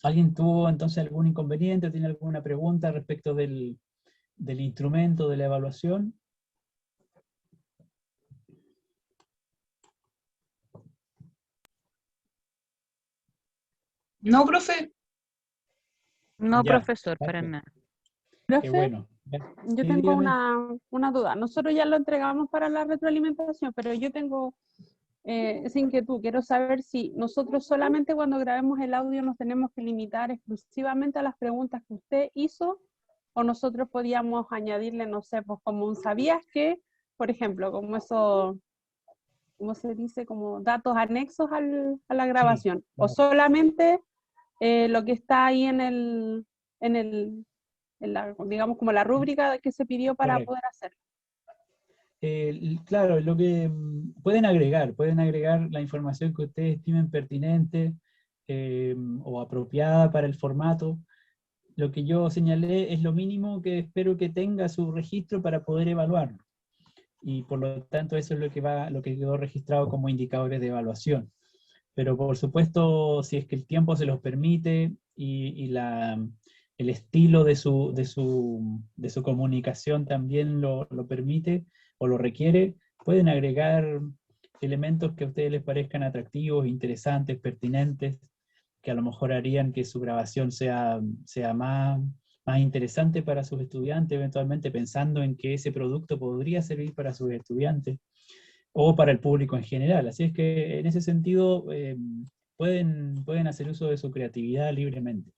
¿Alguien tuvo entonces algún inconveniente, tiene alguna pregunta respecto del instrumento, de la evaluación? No, profe. No, Ya, profesor, para perfecto. nada. Qué Profe, bueno. Ya. yo Sí, tengo dígame. una duda. Nosotros ya lo entregamos para la retroalimentación, pero yo tengo esa inquietud. Quiero saber si nosotros solamente cuando grabemos el audio nos tenemos que limitar exclusivamente a las preguntas que usted hizo, o nosotros podíamos añadirle, no sé, pues como un ¿sabías que? Por ejemplo, como eso, ¿cómo se dice? Como datos anexos a la Sí, grabación. O claro. solamente lo que está ahí en el, digamos, como la rúbrica que se pidió para Correcto. poder hacerlo. Claro, lo que pueden agregar la información que ustedes estimen pertinente o apropiada para el formato. Lo que yo señalé es lo mínimo que espero que tenga su registro para poder evaluarlo. Y por lo tanto eso es lo que quedó registrado como indicadores de evaluación. Pero por supuesto, si es que el tiempo se los permite el estilo de su comunicación también lo permite o lo requiere, pueden agregar elementos que a ustedes les parezcan atractivos, interesantes, pertinentes, que a lo mejor harían que su grabación sea más interesante para sus estudiantes, eventualmente pensando en que ese producto podría servir para sus estudiantes o para el público en general. Así es que en ese sentido pueden hacer uso de su creatividad libremente.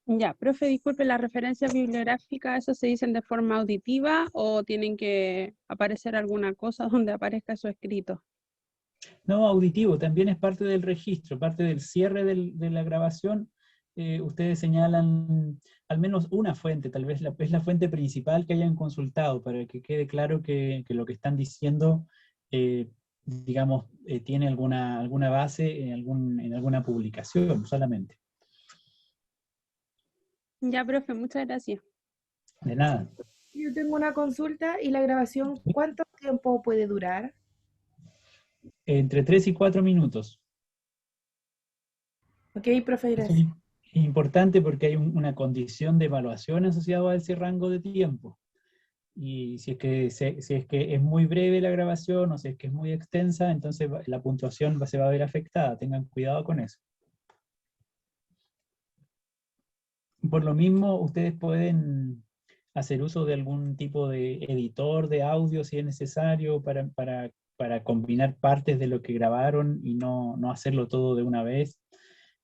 Ya, profe, disculpe, ¿las referencias bibliográficas, eso se dicen de forma auditiva o tienen que aparecer alguna cosa donde aparezca eso escrito? No, auditivo, también es parte del registro, parte del cierre de la grabación. Ustedes señalan al menos una fuente, tal vez es la fuente principal que hayan consultado, para que quede claro que lo que están diciendo, digamos, tiene alguna base en alguna publicación solamente. Ya, profe, muchas gracias. De nada. Yo tengo una consulta y la grabación, ¿cuánto tiempo puede durar? Entre 3 y 4 minutos. Ok, profe, Eso es gracias. importante porque hay una condición de evaluación asociada a ese rango de tiempo. Y si es que es muy breve la grabación o si es que es muy extensa, entonces la puntuación se va a ver afectada. Tengan cuidado con eso. Por lo mismo, ustedes pueden hacer uso de algún tipo de editor de audio si es necesario para combinar partes de lo que grabaron y no hacerlo todo de una vez.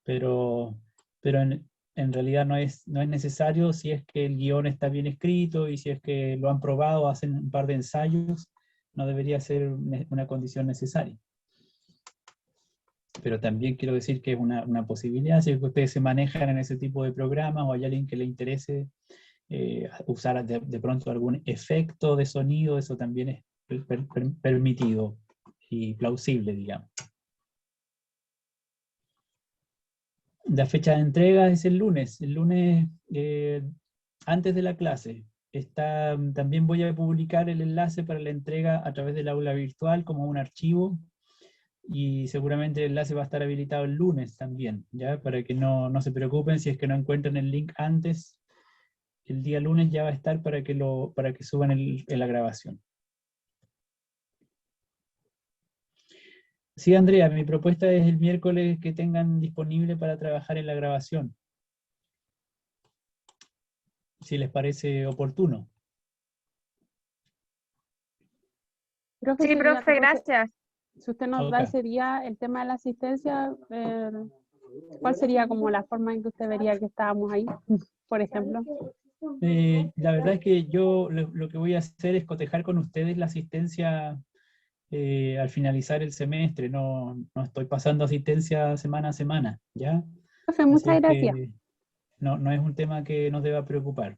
Pero, pero en realidad no es necesario si es que el guión está bien escrito y si es que lo han probado, hacen un par de ensayos, no debería ser una condición necesaria. Pero también quiero decir que es una posibilidad, si es que ustedes se manejan en ese tipo de programas o hay alguien que le interese usar de pronto algún efecto de sonido, eso también es permitido y plausible, digamos. La fecha de entrega es el lunes antes de la clase. También voy a publicar el enlace para la entrega a través del aula virtual como un archivo y seguramente el enlace va a estar habilitado el lunes también, ¿ya? Para que no se preocupen si es que no encuentran el link antes, el día lunes ya va a estar para que suban la grabación. Sí, Andrea, mi propuesta es el miércoles que tengan disponible para trabajar en la grabación, si les parece oportuno. Profe, Sí, sería profe, todo, gracias. si usted nos da Ok. ese día el tema de la asistencia, ¿cuál sería como la forma en que usted vería que estábamos ahí, por ejemplo? La verdad es que yo lo que voy a hacer es cotejar con ustedes la asistencia al finalizar el semestre. No estoy pasando asistencia semana a semana, ¿ya? Profe, Así muchas es gracias. que no es un tema que nos deba preocupar.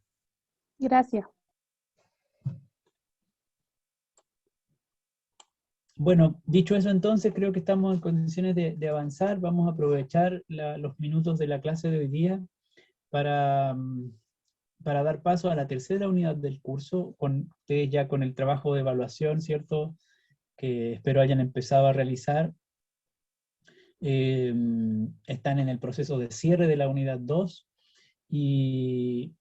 Gracias. Bueno, dicho eso entonces, creo que estamos en condiciones de avanzar. Vamos a aprovechar los minutos de la clase de hoy día para, para dar paso a la tercera unidad del curso, con ustedes ya con el trabajo de evaluación, ¿cierto? Que espero hayan empezado a realizar. están en el proceso de cierre de la unidad 2, y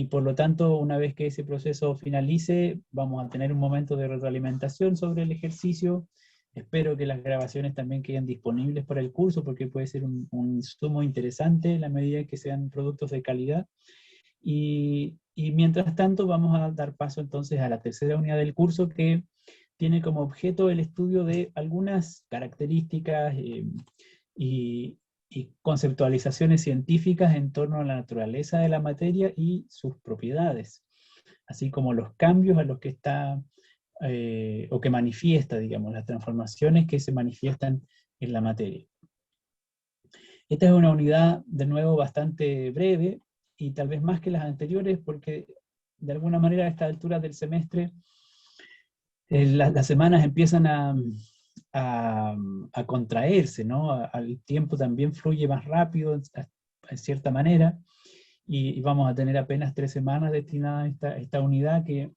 por lo tanto, una vez que ese proceso finalice, vamos a tener un momento de retroalimentación sobre el ejercicio. Espero que las grabaciones también queden disponibles para el curso, porque puede ser un insumo interesante en la medida que sean productos de calidad. Y mientras tanto vamos a dar paso entonces a la tercera unidad del curso, que tiene como objeto el estudio de algunas características y conceptualizaciones científicas en torno a la naturaleza de la materia y sus propiedades, así como los cambios a los que está, o que manifiesta, digamos, las transformaciones que se manifiestan en la materia. Esta es una unidad, de nuevo, bastante breve, y tal vez más que las anteriores, porque de alguna manera a esta altura del semestre las semanas empiezan a contraerse, ¿no? El tiempo también fluye más rápido, en cierta manera, y vamos a tener apenas 3 semanas destinadas a esta unidad, que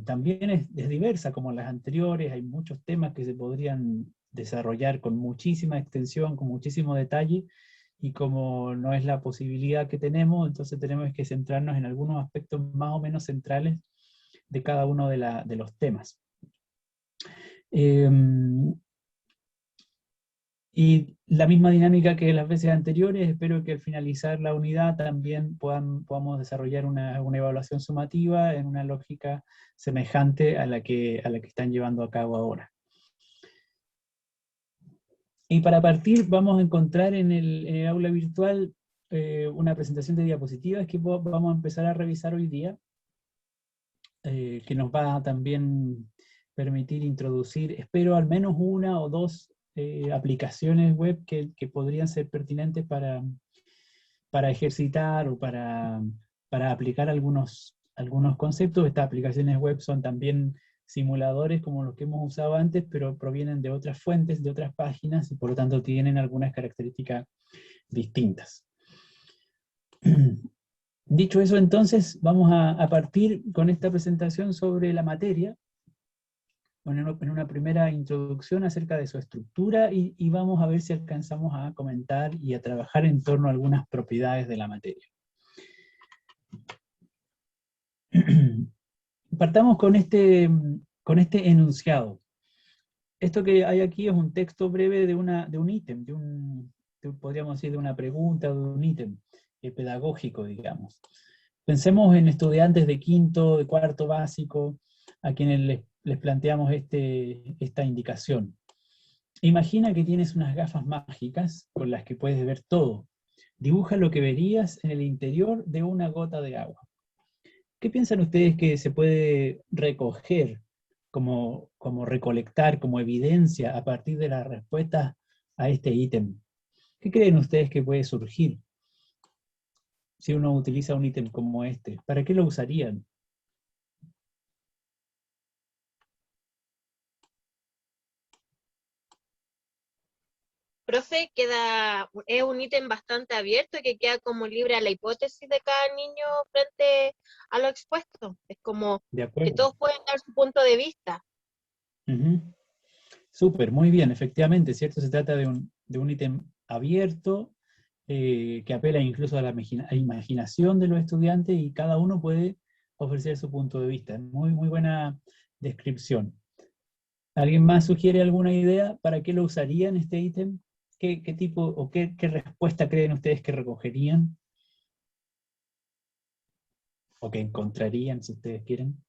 también es diversa como las anteriores. Hay muchos temas que se podrían desarrollar con muchísima extensión, con muchísimo detalle, y como no es la posibilidad que tenemos, entonces tenemos que centrarnos en algunos aspectos más o menos centrales de cada uno de los temas. Y la misma dinámica que las veces anteriores, espero que al finalizar la unidad también podamos desarrollar una evaluación sumativa en una lógica semejante a la que están llevando a cabo ahora. Y para partir vamos a encontrar en el aula virtual una presentación de diapositivas que vamos a empezar a revisar hoy día, que nos va a también permitir introducir, espero, al menos una o dos aplicaciones web que podrían ser pertinentes para ejercitar o para aplicar algunos conceptos. Estas aplicaciones web son también simuladores como los que hemos usado antes, pero provienen de otras fuentes, de otras páginas, y por lo tanto tienen algunas características distintas. Dicho eso, entonces, vamos a partir con esta presentación sobre la materia, en una primera introducción acerca de su estructura, y vamos a ver si alcanzamos a comentar y a trabajar en torno a algunas propiedades de la materia. Partamos con este enunciado. Esto que hay aquí es un texto breve de un ítem, podríamos decir, de una pregunta, de un ítem pedagógico, digamos. Pensemos en estudiantes de quinto, de cuarto básico, a quienes les planteamos esta indicación. Imagina que tienes unas gafas mágicas con las que puedes ver todo. Dibuja lo que verías en el interior de una gota de agua. ¿Qué piensan ustedes que se puede recoger, como recolectar, como evidencia a partir de la respuesta a este ítem? ¿Qué creen ustedes que puede surgir si uno utiliza un ítem como este? ¿Para qué lo usarían? Profe, es un ítem bastante abierto y que queda como libre a la hipótesis de cada niño frente a lo expuesto. Es como De que acuerdo. todos pueden dar su punto de vista. Súper, muy bien, efectivamente, ¿cierto? Se trata de un ítem abierto, que apela incluso a la imaginación de los estudiantes, y cada uno puede ofrecer su punto de vista. Muy, muy buena descripción. ¿Alguien más sugiere alguna idea para qué lo usarían este ítem? ¿Qué tipo o qué respuesta creen ustedes que recogerían? O que encontrarían, si ustedes quieren.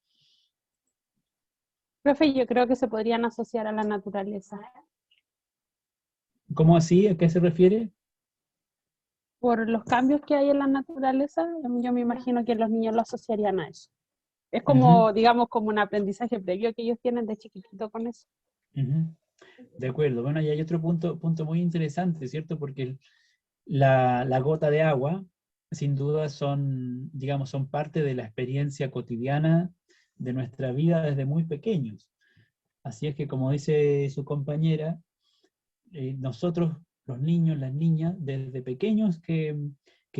Profe, yo creo que se podrían asociar a la naturaleza. ¿Cómo así? ¿A qué se refiere? Por los cambios que hay en la naturaleza, yo me imagino que los niños lo asociarían a eso. Es como, digamos, como un aprendizaje previo que ellos tienen de chiquitito con eso. De acuerdo. Bueno, y hay otro punto muy interesante, ¿cierto? Porque la gota de agua, sin duda, son parte de la experiencia cotidiana de nuestra vida desde muy pequeños. Así es que, como dice su compañera, nosotros, los niños, las niñas, desde pequeños que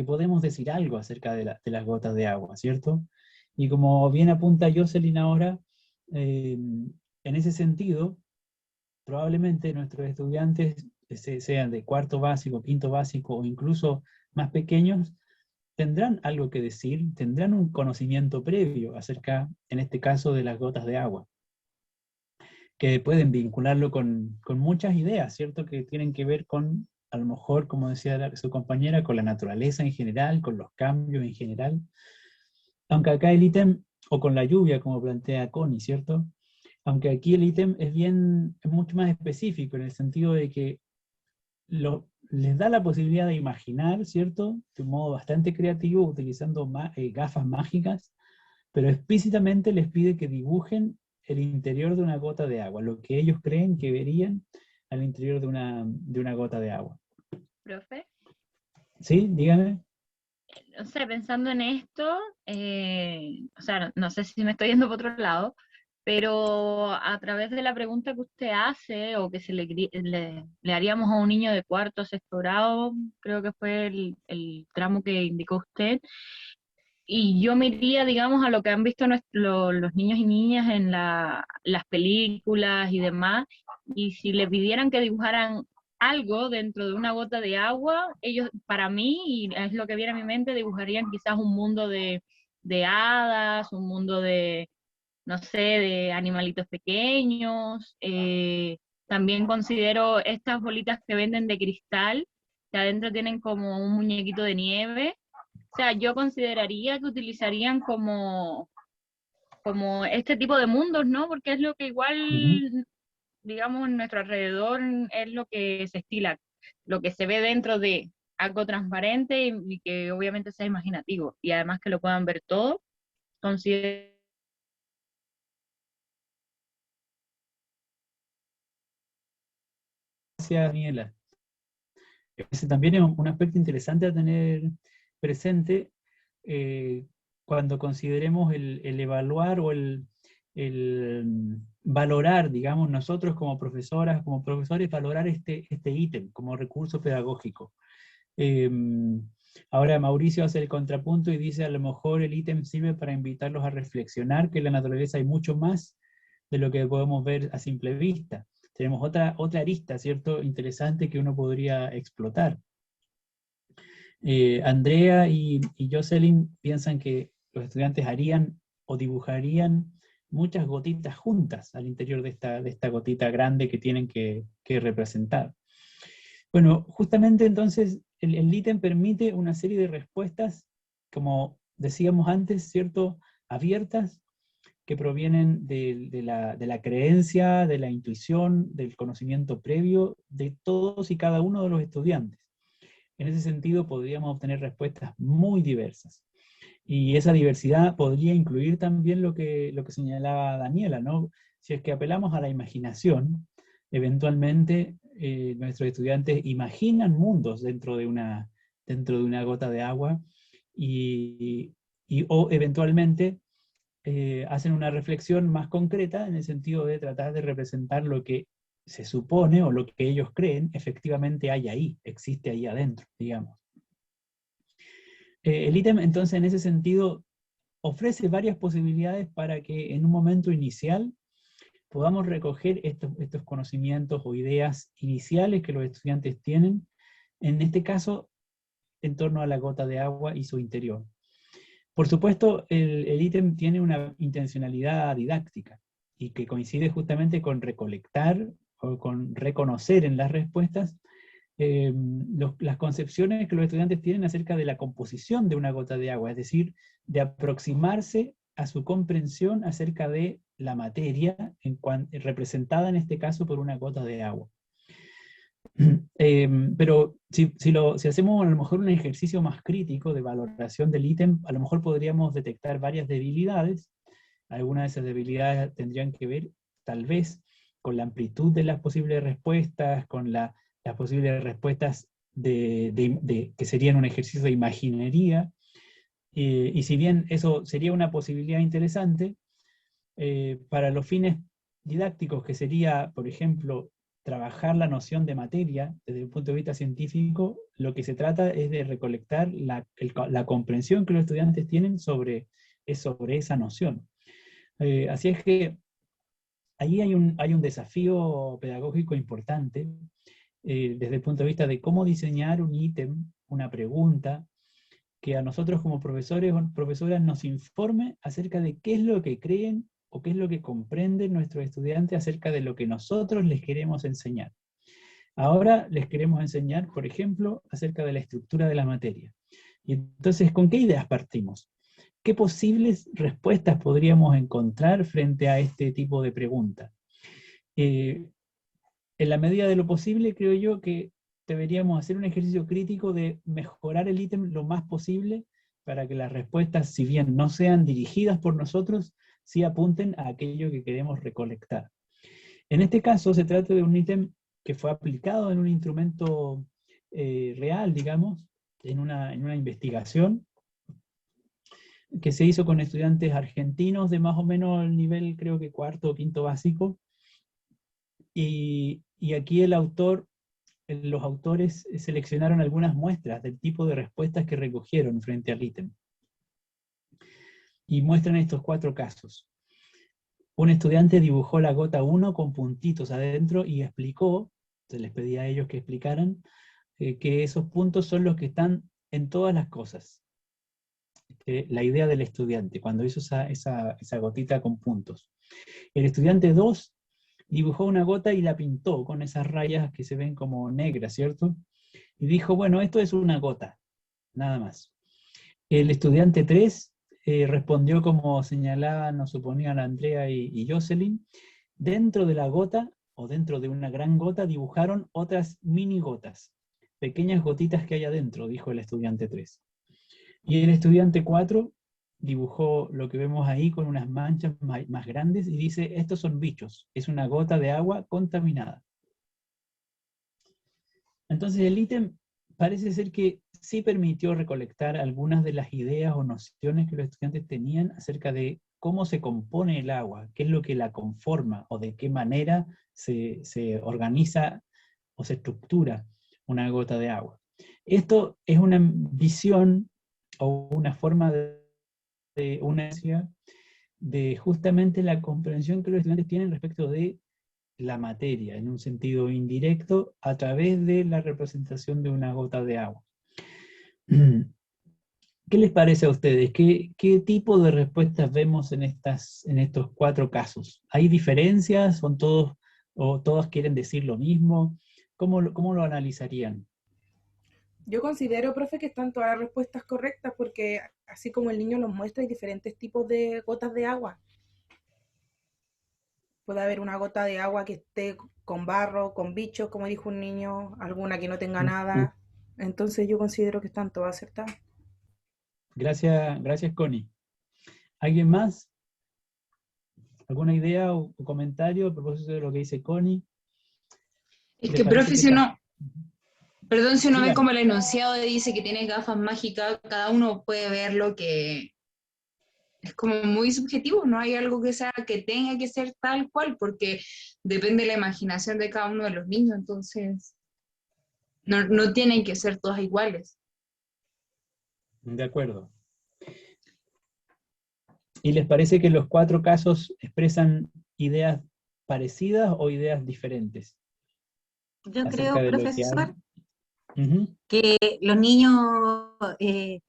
podemos decir algo acerca de las gotas de agua, ¿cierto? Y como bien apunta Jocelyn ahora, en ese sentido, probablemente nuestros estudiantes, sean de cuarto básico, quinto básico o incluso más pequeños, tendrán algo que decir, tendrán un conocimiento previo acerca, en este caso, de las gotas de agua, que pueden vincularlo con muchas ideas, ¿cierto? Que tienen que ver con, a lo mejor, como decía su compañera, con la naturaleza en general, con los cambios en general. Aunque acá el ítem, o con la lluvia, como plantea Connie, ¿cierto? Aunque aquí el ítem es mucho más específico, en el sentido de que les da la posibilidad de imaginar, ¿cierto? De un modo bastante creativo, utilizando gafas mágicas, pero explícitamente les pide que dibujen el interior de una gota de agua, lo que ellos creen que verían al interior de una gota de agua. Profe, ¿Sí? Dígame. no sé, pensando en esto, o sea, no sé si me estoy yendo por otro lado, pero a través de la pregunta que usted hace, o que le haríamos a un niño de cuarto o sexto grado, creo que fue el tramo que indicó usted, y yo me iría, digamos, a lo que han visto los niños y niñas en las películas y demás, y si le pidieran que dibujaran algo dentro de una gota de agua, ellos, para mí, y es lo que viene a mi mente, dibujarían quizás un mundo de hadas, un mundo de, no sé, de animalitos pequeños. También considero estas bolitas que venden de cristal, que adentro tienen como un muñequito de nieve. O sea, yo consideraría que utilizarían como este tipo de mundos, ¿no? Porque es lo que igual, digamos, en nuestro alrededor es lo que se estila, lo que se ve dentro de algo transparente y que obviamente sea imaginativo. Y además que lo puedan ver todo, considero. Gracias, Daniela. Ese también es un aspecto interesante a tener presente cuando consideremos el evaluar o el valorar, digamos, nosotros como profesoras, como profesores, valorar este ítem como recurso pedagógico. Ahora Mauricio hace el contrapunto y dice, a lo mejor el ítem sirve para invitarlos a reflexionar que en la naturaleza hay mucho más de lo que podemos ver a simple vista. Tenemos otra arista, ¿cierto?, interesante que uno podría explotar. Andrea y Jocelyn piensan que los estudiantes harían o dibujarían muchas gotitas juntas al interior de esta gotita grande que tienen que representar. Bueno, justamente entonces el ítem permite una serie de respuestas, como decíamos antes, ¿cierto?, abiertas, que provienen de la creencia, de la intuición, del conocimiento previo de todos y cada uno de los estudiantes. En ese sentido, podríamos obtener respuestas muy diversas. Y esa diversidad podría incluir también lo que señalaba Daniela, ¿no? Si es que apelamos a la imaginación, eventualmente nuestros estudiantes imaginan mundos dentro de una gota de agua o eventualmente hacen una reflexión más concreta en el sentido de tratar de representar lo que se supone o lo que ellos creen efectivamente hay ahí, existe ahí adentro, digamos. El ítem entonces en ese sentido ofrece varias posibilidades para que en un momento inicial podamos recoger estos conocimientos o ideas iniciales que los estudiantes tienen, en este caso en torno a la gota de agua y su interior. Por supuesto, el ítem tiene una intencionalidad didáctica y que coincide justamente con recolectar o con reconocer en las respuestas las concepciones que los estudiantes tienen acerca de la composición de una gota de agua, es decir, de aproximarse a su comprensión acerca de la materia representada en este caso por una gota de agua. Pero si hacemos a lo mejor un ejercicio más crítico de valoración del ítem, a lo mejor podríamos detectar varias debilidades. Algunas de esas debilidades tendrían que ver, tal vez, con la amplitud de las posibles respuestas, con las posibles respuestas que serían un ejercicio de imaginería. Y si bien eso sería una posibilidad interesante, para los fines didácticos, que sería, por ejemplo, trabajar la noción de materia desde un punto de vista científico, lo que se trata es de recolectar la comprensión que los estudiantes tienen sobre esa noción. Así es que ahí hay un desafío pedagógico importante desde el punto de vista de cómo diseñar un ítem, una pregunta, que a nosotros como profesores o profesoras nos informe acerca de qué es lo que creen o qué es lo que comprenden nuestros estudiantes acerca de lo que nosotros les queremos enseñar. Ahora les queremos enseñar, por ejemplo, acerca de la estructura de la materia. Y entonces, ¿con qué ideas partimos? ¿Qué posibles respuestas podríamos encontrar frente a este tipo de preguntas? En la medida de lo posible, creo yo que deberíamos hacer un ejercicio crítico de mejorar el ítem lo más posible para que las respuestas, si bien no sean dirigidas por nosotros, sí apunten a aquello que queremos recolectar. En este caso se trata de un ítem que fue aplicado en un instrumento real, digamos, en una investigación que se hizo con estudiantes argentinos de más o menos el nivel, creo que cuarto o quinto básico, y aquí los autores seleccionaron algunas muestras del tipo de respuestas que recogieron frente al ítem. Y muestran estos 4 casos. Un estudiante dibujó la gota 1 con puntitos adentro y explicó, se les pedía a ellos que explicaran, que esos puntos son los que están en todas las cosas. La idea del estudiante, cuando hizo esa gotita con puntos. El estudiante 2 dibujó una gota y la pintó con esas rayas que se ven como negras, ¿cierto? Y dijo, bueno, esto es una gota, nada más. El estudiante 3 respondió como señalaban o suponían Andrea y Jocelyn, dentro de la gota, o dentro de una gran gota, dibujaron otras mini gotas, pequeñas gotitas que hay adentro, dijo el estudiante 3. Y el estudiante 4 dibujó lo que vemos ahí con unas manchas más grandes y dice, estos son bichos, es una gota de agua contaminada. Entonces el ítem parece ser que sí permitió recolectar algunas de las ideas o nociones que los estudiantes tenían acerca de cómo se compone el agua, qué es lo que la conforma, o de qué manera se organiza o se estructura una gota de agua. Esto es una visión o una forma de justamente la comprensión que los estudiantes tienen respecto de la materia, en un sentido indirecto, a través de la representación de una gota de agua. ¿Qué les parece a ustedes? ¿Qué tipo de respuestas vemos en estos 4 casos? ¿Hay diferencias? ¿Son todos, o todos quieren decir lo mismo? ¿Cómo lo analizarían? Yo considero, profe, que están todas las respuestas correctas porque así como el niño los muestra, hay diferentes tipos de gotas de agua. Puede haber una gota de agua que esté con barro, con bichos, como dijo un niño, alguna que no tenga nada. Entonces yo considero que están todas acertadas. Gracias Connie. ¿Alguien más? ¿Alguna idea o comentario a propósito de lo que dice Connie? Es que, profe, si uno, perdón, si uno ve Dígame. como el enunciado dice que tiene gafas mágicas, cada uno puede ver lo que es como muy subjetivo, no hay algo que sea que tenga que ser tal cual, porque depende de la imaginación de cada uno de los niños, entonces no tienen que ser todas iguales. De acuerdo. ¿Y les parece que los 4 casos expresan ideas parecidas o ideas diferentes? Yo Acerca creo, de lo que profesor, hay. que los niños en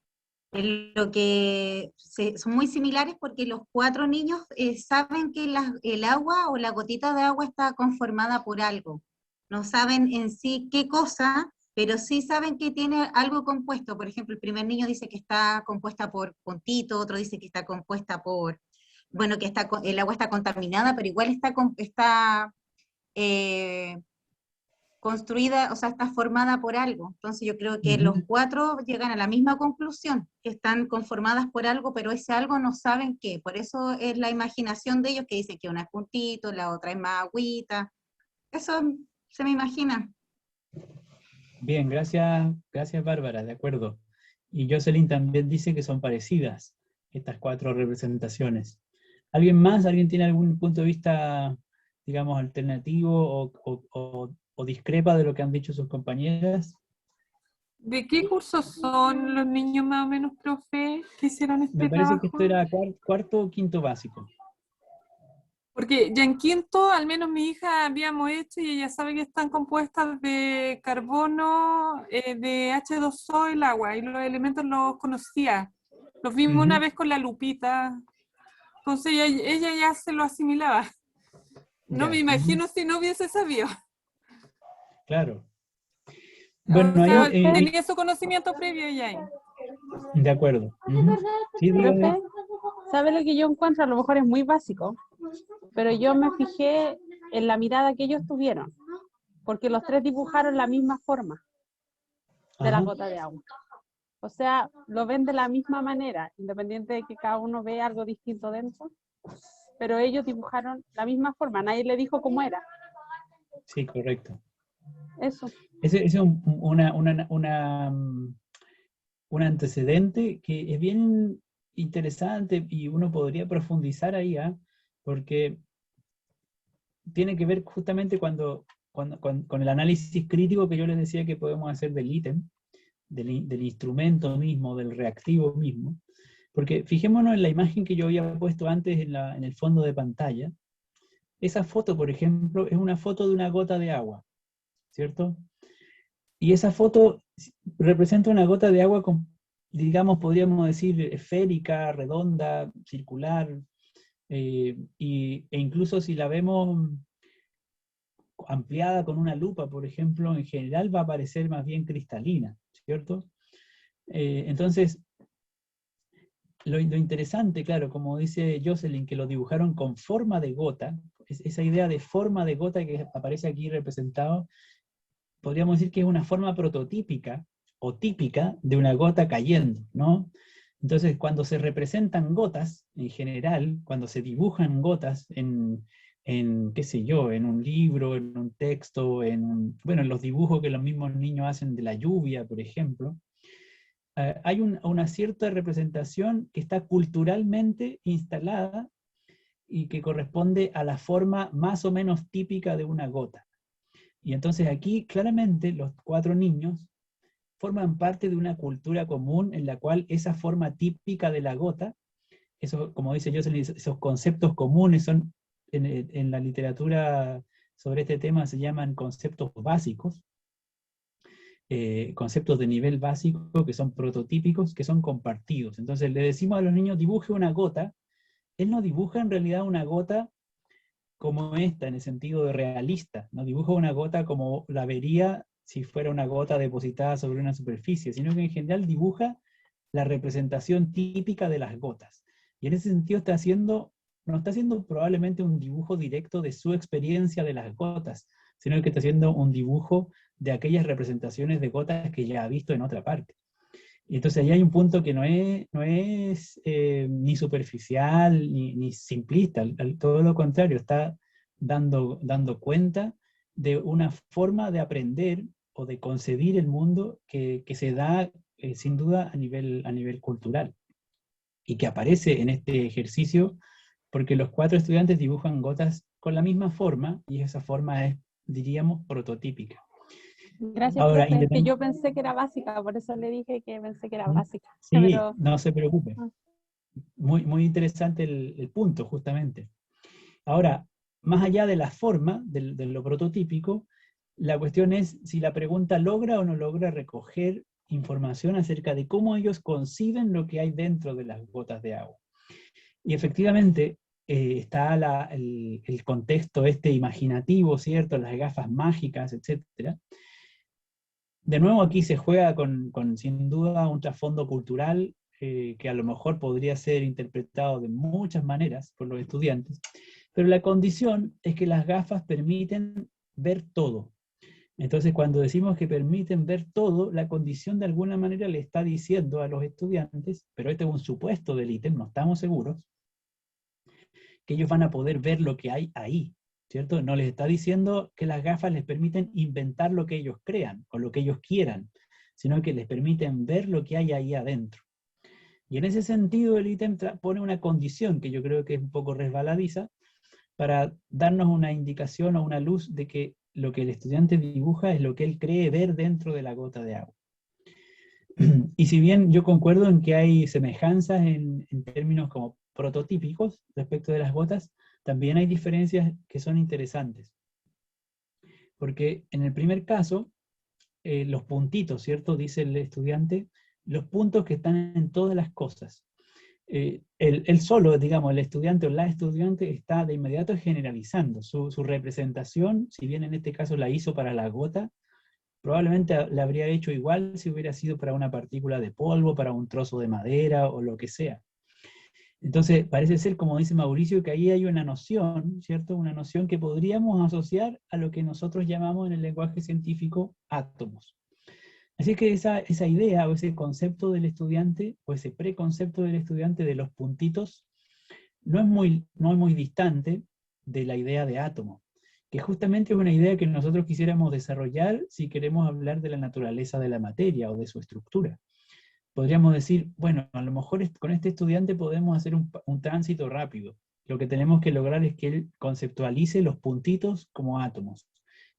lo que son muy similares porque los 4 niños saben que el agua o la gotita de agua está conformada por algo. No saben en sí qué cosa, pero sí saben que tiene algo compuesto. Por ejemplo, el primer niño dice que está compuesta por puntito, otro dice que está compuesta por, bueno, que el agua está contaminada, pero igual está construida, o sea, está formada por algo. Entonces yo creo que los 4 llegan a la misma conclusión, que están conformadas por algo, pero ese algo no saben qué. Por eso es la imaginación de ellos que dicen que una es puntito, la otra es más agüita. Eso se me imagina. Bien, gracias Bárbara, de acuerdo. Y Jocelyn también dice que son parecidas estas 4 representaciones. ¿Alguien más? ¿Alguien tiene algún punto de vista, digamos, alternativo o discrepa de lo que han dicho sus compañeras? ¿De qué cursos son los niños más o menos, profe, que hicieron este Me parece que trabajo? esto era cuarto o quinto básico. Porque ya en quinto, al menos mi hija habíamos hecho y ella sabe que están compuestas de carbono, de H2O y el agua, y los elementos los conocía. Los vimos una vez con la lupita, entonces ella ya se lo asimilaba. No Ya, me imagino si no hubiese sabido. claro. O Bueno, sea, ahí, tenía su conocimiento previo ya ahí. de acuerdo. Sí, diga, diga. Profe, ¿sabe lo que yo encuentro? A lo mejor es muy básico, pero yo me fijé en la mirada que ellos tuvieron, porque los tres dibujaron la misma forma de la Ajá. gota de agua. O sea, lo ven de la misma manera, independiente de que cada uno ve algo distinto dentro, pero ellos dibujaron la misma forma, nadie le dijo cómo era. Sí, correcto. Eso. Ese es un antecedente que es bien interesante y uno podría profundizar ahí, porque tiene que ver justamente con el análisis crítico que yo les decía que podemos hacer del ítem, del instrumento mismo, del reactivo mismo. Porque fijémonos en la imagen que yo había puesto antes en el fondo de pantalla. Esa foto, por ejemplo, es una foto de una gota de agua, ¿cierto? Y esa foto representa una gota de agua, digamos, podríamos decir, esférica, redonda, circular, e incluso si la vemos ampliada con una lupa, por ejemplo, en general va a parecer más bien cristalina, ¿cierto? Entonces, lo interesante, claro, como dice Jocelyn, que lo dibujaron con forma de gota, esa idea de forma de gota que aparece aquí representado, podríamos decir que es una forma prototípica o típica de una gota cayendo, ¿no? Entonces, cuando se representan gotas, en general, cuando se dibujan gotas qué sé yo, en un libro, en un texto, bueno, en los dibujos que los mismos niños hacen de la lluvia, por ejemplo, hay una cierta representación que está culturalmente instalada y que corresponde a la forma más o menos típica de una gota. Y entonces aquí claramente los 4 niños forman parte de una cultura común en la cual esa forma típica de la gota, eso, como dice Jocelyn, esos conceptos comunes son, en la literatura sobre este tema se llaman conceptos básicos, conceptos de nivel básico que son prototípicos, que son compartidos. Entonces le decimos a los niños, dibuje una gota. Él no dibuja en realidad una gota como esta, en el sentido de realista, no dibuja una gota como la vería si fuera una gota depositada sobre una superficie, sino que en general dibuja la representación típica de las gotas. Y en ese sentido no está haciendo probablemente un dibujo directo de su experiencia de las gotas, sino que está haciendo un dibujo de aquellas representaciones de gotas que ya ha visto en otra parte. Y entonces ahí hay un punto que no es ni superficial ni simplista, todo lo contrario, está dando cuenta de una forma de aprender o de concebir el mundo que se da sin duda a nivel cultural y que aparece en este ejercicio porque los 4 estudiantes dibujan gotas con la misma forma y esa forma es, diríamos, prototípica. Gracias, Ahora, profe, que yo pensé que era básica, por eso le dije que pensé que era básica. Sí, pero... no se preocupe. Muy interesante el punto, justamente. Ahora, más allá de la forma, de lo prototípico, la cuestión es si la pregunta logra o no logra recoger información acerca de cómo ellos conciben lo que hay dentro de las gotas de agua. Y efectivamente está el contexto imaginativo, ¿cierto? Las gafas mágicas, etc. De nuevo aquí se juega con sin duda un trasfondo cultural que a lo mejor podría ser interpretado de muchas maneras por los estudiantes, pero la condición es que las gafas permiten ver todo. Entonces cuando decimos que permiten ver todo, la condición de alguna manera le está diciendo a los estudiantes, pero este es un supuesto del ítem, no estamos seguros, que ellos van a poder ver lo que hay ahí, ¿cierto? No les está diciendo que las gafas les permiten inventar lo que ellos crean o lo que ellos quieran, sino que les permiten ver lo que hay ahí adentro. Y en ese sentido el ítem pone una condición que yo creo que es un poco resbaladiza para darnos una indicación o una luz de que lo que el estudiante dibuja es lo que él cree ver dentro de la gota de agua. Y si bien yo concuerdo en que hay semejanzas en términos como prototípicos respecto de las gotas, también hay diferencias que son interesantes. Porque en el primer caso, los puntitos, ¿cierto? Dice el estudiante, los puntos que están en todas las cosas. Él solo, digamos, el estudiante o la estudiante está de inmediato generalizando. Su representación, si bien en este caso la hizo para la gota, probablemente la habría hecho igual si hubiera sido para una partícula de polvo, para un trozo de madera o lo que sea. Entonces, parece ser, como dice Mauricio, que ahí hay una noción, ¿cierto? Una noción que podríamos asociar a lo que nosotros llamamos en el lenguaje científico átomos. Así que esa idea o ese concepto del estudiante, o ese preconcepto del estudiante de los puntitos, no es muy distante de la idea de átomo, que justamente es una idea que nosotros quisiéramos desarrollar si queremos hablar de la naturaleza de la materia o de su estructura. Podríamos decir, bueno, a lo mejor con este estudiante podemos hacer un tránsito rápido. Lo que tenemos que lograr es que él conceptualice los puntitos como átomos.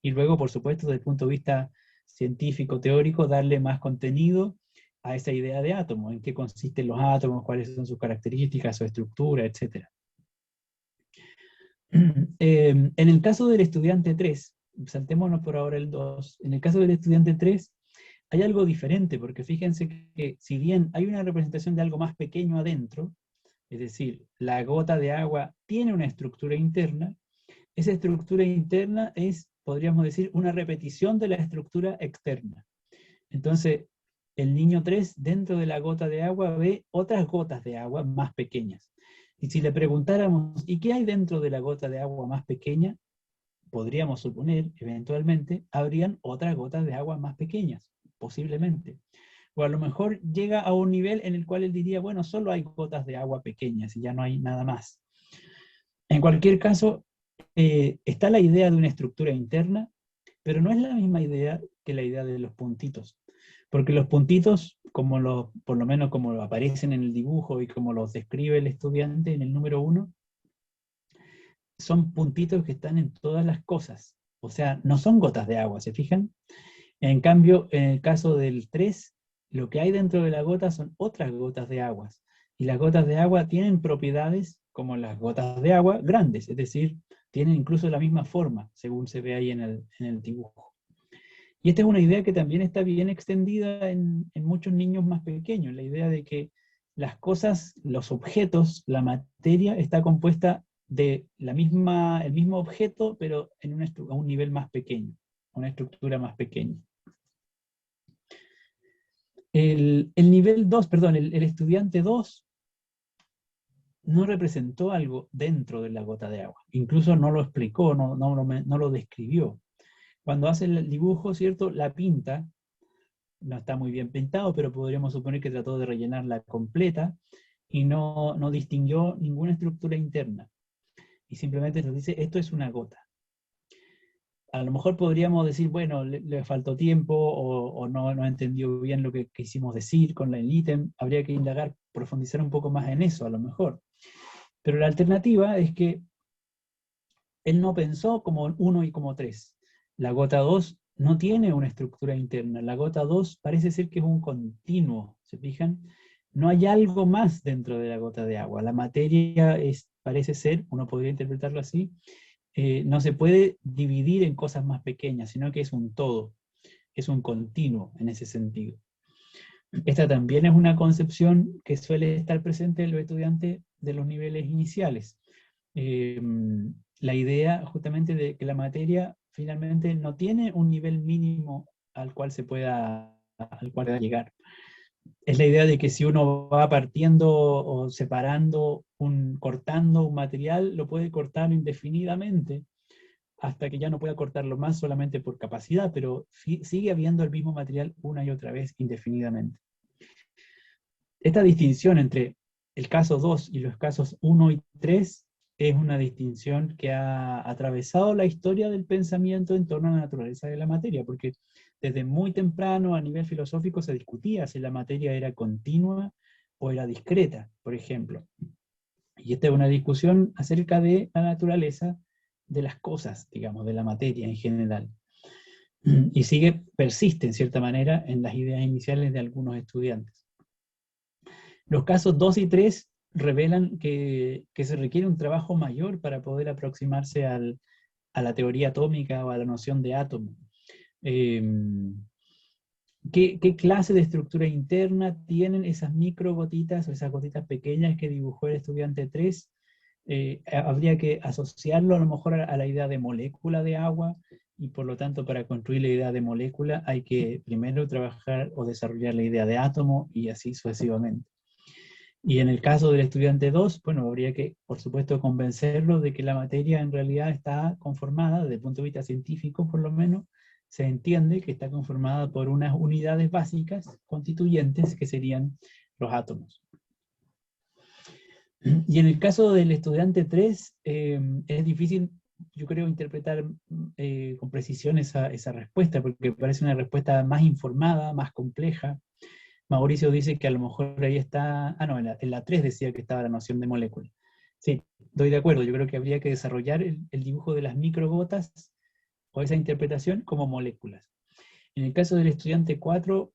Y luego, por supuesto, desde el punto de vista científico, teórico, darle más contenido a esa idea de átomo, en qué consisten los átomos, cuáles son sus características, su estructura, etc. En el caso del estudiante 3, saltémonos por ahora el 2, en el caso del estudiante 3, hay algo diferente, porque fíjense que si bien hay una representación de algo más pequeño adentro, es decir, la gota de agua tiene una estructura interna, esa estructura interna es, podríamos decir, una repetición de la estructura externa. Entonces, el niño 3 dentro de la gota de agua ve otras gotas de agua más pequeñas. Y si le preguntáramos, ¿y qué hay dentro de la gota de agua más pequeña? Podríamos suponer, eventualmente, habrían otras gotas de agua más pequeñas, posiblemente. O a lo mejor llega a un nivel en el cual él diría, bueno, solo hay gotas de agua pequeñas y ya no hay nada más. En cualquier caso, está la idea de una estructura interna, pero no es la misma idea que la idea de los puntitos. Porque los puntitos, por lo menos como aparecen en el dibujo y como los describe el estudiante en el número 1, son puntitos que están en todas las cosas. O sea, no son gotas de agua, ¿se fijan? En cambio, en el caso del 3, lo que hay dentro de la gota son otras gotas de agua. Y las gotas de agua tienen propiedades como las gotas de agua grandes, es decir, tienen incluso la misma forma, según se ve ahí en el dibujo. Y esta es una idea que también está bien extendida en muchos niños más pequeños, la idea de que las cosas, los objetos, la materia está compuesta de el mismo objeto, pero a un nivel más pequeño, una estructura más pequeña. El nivel 2, perdón, el estudiante 2 no representó algo dentro de la gota de agua. Incluso no lo explicó, no lo describió. Cuando hace el dibujo, ¿cierto? La pinta, no está muy bien pintado, pero podríamos suponer que trató de rellenarla completa y no distinguió ninguna estructura interna. Y simplemente nos dice, esto es una gota. A lo mejor podríamos decir, bueno, le faltó tiempo o no entendió bien lo que quisimos decir con el ítem. Habría que indagar, profundizar un poco más en eso, a lo mejor. Pero la alternativa es que él no pensó como 1 y como 3. La gota 2 no tiene una estructura interna. La gota 2 parece ser que es un continuo, ¿se fijan? No hay algo más dentro de la gota de agua. La materia parece ser, uno podría interpretarlo así, no se puede dividir en cosas más pequeñas, sino que es un todo, es un continuo en ese sentido. Esta también es una concepción que suele estar presente en los estudiantes de los niveles iniciales. La idea justamente de que la materia finalmente no tiene un nivel mínimo al cual se pueda llegar. Es la idea de que si uno va partiendo o separando, cortando un material, lo puede cortar indefinidamente, hasta que ya no pueda cortarlo más solamente por capacidad, pero sigue habiendo el mismo material una y otra vez indefinidamente. Esta distinción entre el caso 2 y los casos 1 y 3 es una distinción que ha atravesado la historia del pensamiento en torno a la naturaleza de la materia, porque desde muy temprano a nivel filosófico se discutía si la materia era continua o era discreta, por ejemplo. Y esta es una discusión acerca de la naturaleza de las cosas, digamos, de la materia en general. Y persiste en cierta manera en las ideas iniciales de algunos estudiantes. Los casos 2 y 3 revelan que se requiere un trabajo mayor para poder aproximarse a la teoría atómica o a la noción de átomo. ¿Qué clase de estructura interna tienen esas microgotitas o esas gotitas pequeñas que dibujó el estudiante 3? Habría que asociarlo a lo mejor a la idea de molécula de agua, y por lo tanto para construir la idea de molécula hay que primero trabajar o desarrollar la idea de átomo y así sucesivamente. Y en el caso del estudiante 2, bueno, habría que, por supuesto, convencerlo de que la materia en realidad está conformada, desde el punto de vista científico por lo menos, se entiende que está conformada por unas unidades básicas constituyentes que serían los átomos. Y en el caso del estudiante 3, es difícil, yo creo, interpretar con precisión esa respuesta, porque parece una respuesta más informada, más compleja. Mauricio dice que a lo mejor ahí está, no, en la 3 decía que estaba la noción de molécula. Sí, estoy de acuerdo, yo creo que habría que desarrollar el dibujo de las microgotas, o esa interpretación, como moléculas. En el caso del estudiante 4,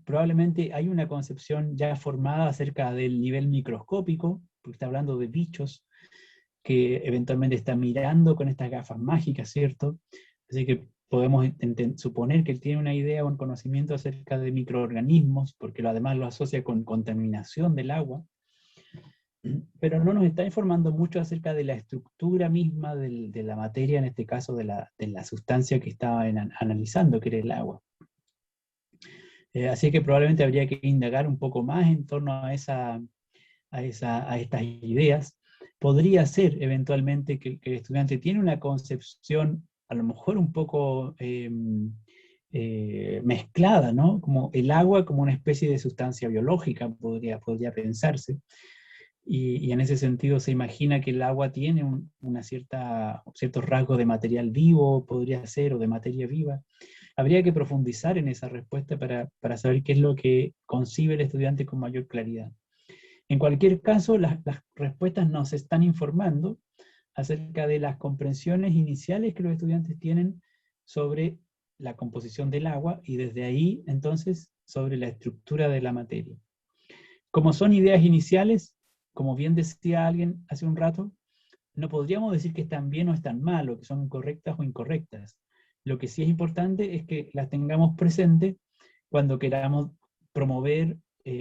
probablemente hay una concepción ya formada acerca del nivel microscópico, porque está hablando de bichos que eventualmente está mirando con estas gafas mágicas, ¿cierto? Así que podemos suponer que él tiene una idea o un conocimiento acerca de microorganismos, porque además lo asocia con contaminación del agua, pero no nos está informando mucho acerca de la estructura misma de la materia, en este caso de la sustancia que estaba analizando, que era el agua. Así que probablemente habría que indagar un poco más en torno a estas ideas. Podría ser eventualmente que el estudiante tiene una concepción a lo mejor un poco mezclada, ¿no? Como el agua como una especie de sustancia biológica, podría pensarse. Y en ese sentido se imagina que el agua tiene ciertos rasgos de material vivo, podría ser, o de materia viva. Habría que profundizar en esa respuesta para saber qué es lo que concibe el estudiante con mayor claridad. En cualquier caso, las respuestas nos están informando acerca de las comprensiones iniciales que los estudiantes tienen sobre la composición del agua, y desde ahí, entonces, sobre la estructura de la materia. Como son ideas iniciales, como bien decía alguien hace un rato, no podríamos decir que están bien o están mal, o que son correctas o incorrectas. Lo que sí es importante es que las tengamos presentes cuando queramos promover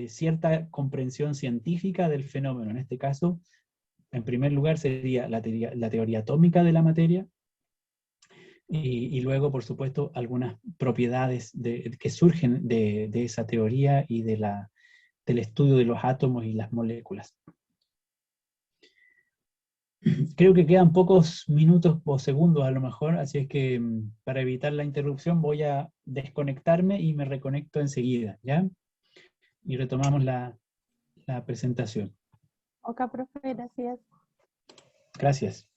cierta comprensión científica del fenómeno. En este caso, en primer lugar sería la teoría atómica de la materia, y luego, por supuesto, algunas propiedades que surgen de esa teoría y del estudio de los átomos y las moléculas. Creo que quedan pocos minutos o segundos a lo mejor, así es que para evitar la interrupción voy a desconectarme y me reconecto enseguida, ¿ya? Y retomamos la presentación. Ok, profe, gracias. Gracias.